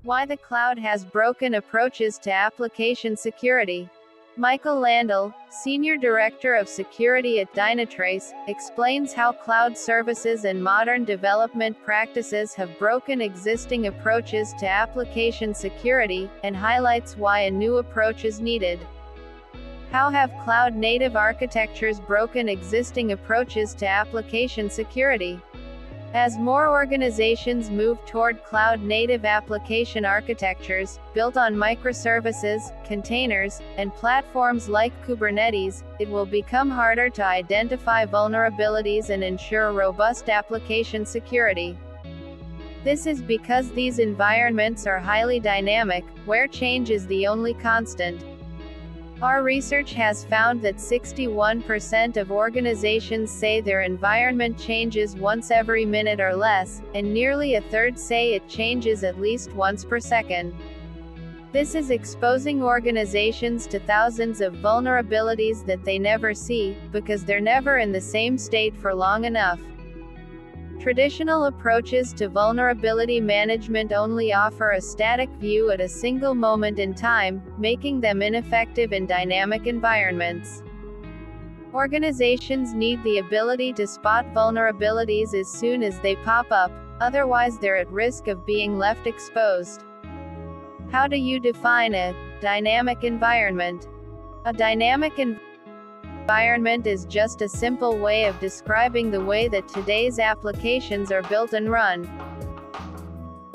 Why the cloud has broken approaches to application security. Michael Landell, Senior Director of Security at Dynatrace, explains how cloud services and modern development practices have broken existing approaches to application security, and highlights why a new approach is needed. How have cloud-native architectures broken existing approaches to application security? As more organizations move toward cloud-native application architectures, built on microservices, containers, and platforms like Kubernetes, it will become harder to identify vulnerabilities and ensure robust application security. This is because these environments are highly dynamic, where change is the only constant. Our research has found that 61% of organizations say their environment changes once every minute or less, and nearly a third say it changes at least once per second. This is exposing organizations to thousands of vulnerabilities that they never see, because they're never in the same state for long enough. Traditional approaches to vulnerability management only offer a static view at a single moment in time, making them ineffective in dynamic environments. Organizations need the ability to spot vulnerabilities as soon as they pop up, otherwise they're at risk of being left exposed. How do you define a dynamic environment? A dynamic environment is just a simple way of describing the way that today's applications are built and run.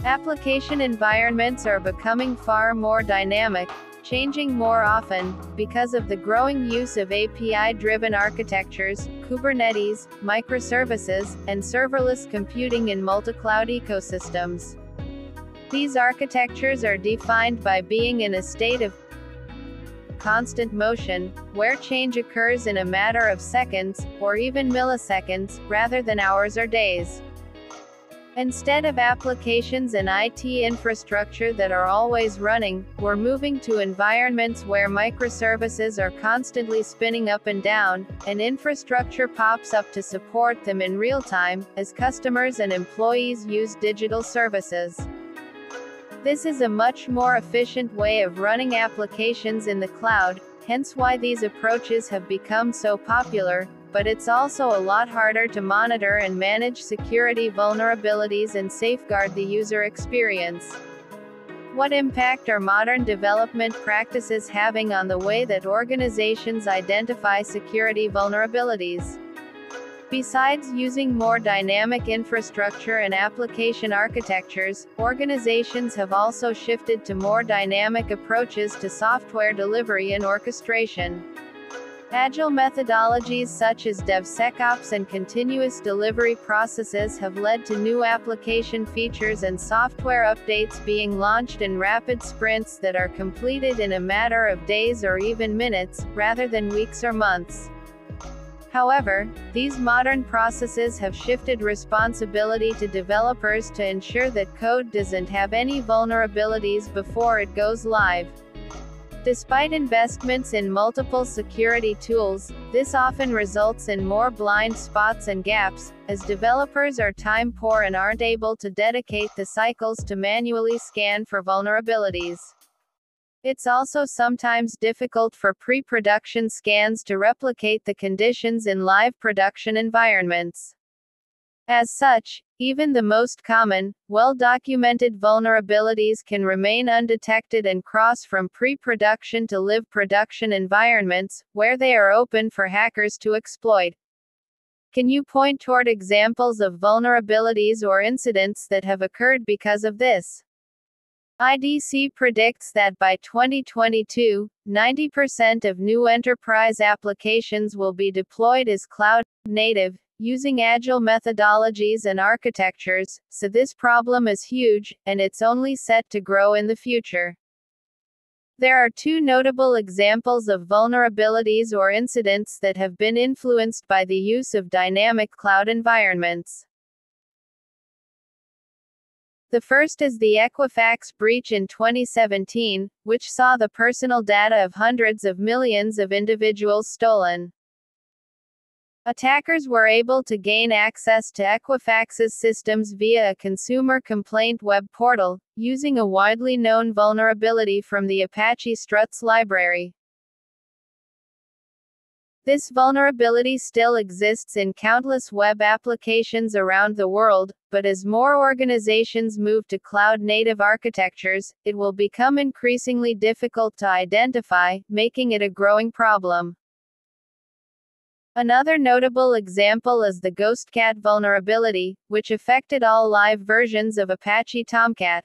Application environments are becoming far more dynamic, changing more often, because of the growing use of API-driven architectures, Kubernetes, microservices, and serverless computing in multi-cloud ecosystems. These architectures are defined by being in a state of constant motion, where change occurs in a matter of seconds, or even milliseconds, rather than hours or days. Instead of applications and IT infrastructure that are always running, we're moving to environments where microservices are constantly spinning up and down, and infrastructure pops up to support them in real time, as customers and employees use digital services. This is a much more efficient way of running applications in the cloud, hence why these approaches have become so popular, but it's also a lot harder to monitor and manage security vulnerabilities and safeguard the user experience. What impact are modern development practices having on the way that organizations identify security vulnerabilities? Besides using more dynamic infrastructure and application architectures, organizations have also shifted to more dynamic approaches to software delivery and orchestration. Agile methodologies such as DevSecOps and continuous delivery processes have led to new application features and software updates being launched in rapid sprints that are completed in a matter of days or even minutes, rather than weeks or months. However, these modern processes have shifted responsibility to developers to ensure that code doesn't have any vulnerabilities before it goes live. Despite investments in multiple security tools, this often results in more blind spots and gaps, as developers are time poor and aren't able to dedicate the cycles to manually scan for vulnerabilities. It's also sometimes difficult for pre-production scans to replicate the conditions in live production environments. As such, even the most common, well-documented vulnerabilities can remain undetected and cross from pre-production to live production environments, where they are open for hackers to exploit. Can you point toward examples of vulnerabilities or incidents that have occurred because of this? IDC predicts that by 2022, 90% of new enterprise applications will be deployed as cloud-native, using agile methodologies and architectures, so this problem is huge, and it's only set to grow in the future. There are two notable examples of vulnerabilities or incidents that have been influenced by the use of dynamic cloud environments. The first is the Equifax breach in 2017, which saw the personal data of hundreds of millions of individuals stolen. Attackers were able to gain access to Equifax's systems via a consumer complaint web portal, using a widely known vulnerability from the Apache Struts library. This vulnerability still exists in countless web applications around the world, but as more organizations move to cloud-native architectures, it will become increasingly difficult to identify, making it a growing problem. Another notable example is the Tomcat vulnerability, which affected all live versions of Apache Tomcat.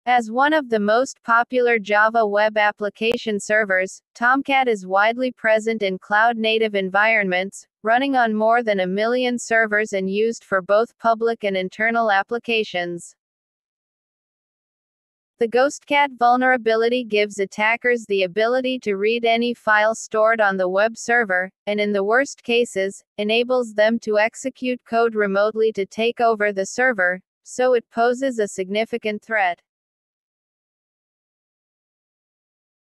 As one of the most popular Java web application servers, Tomcat is widely present in cloud-native environments, running on more than 1 million servers and used for both public and internal applications. The Tomcat vulnerability gives attackers the ability to read any file stored on the web server, and in the worst cases, enables them to execute code remotely to take over the server, so it poses a significant threat.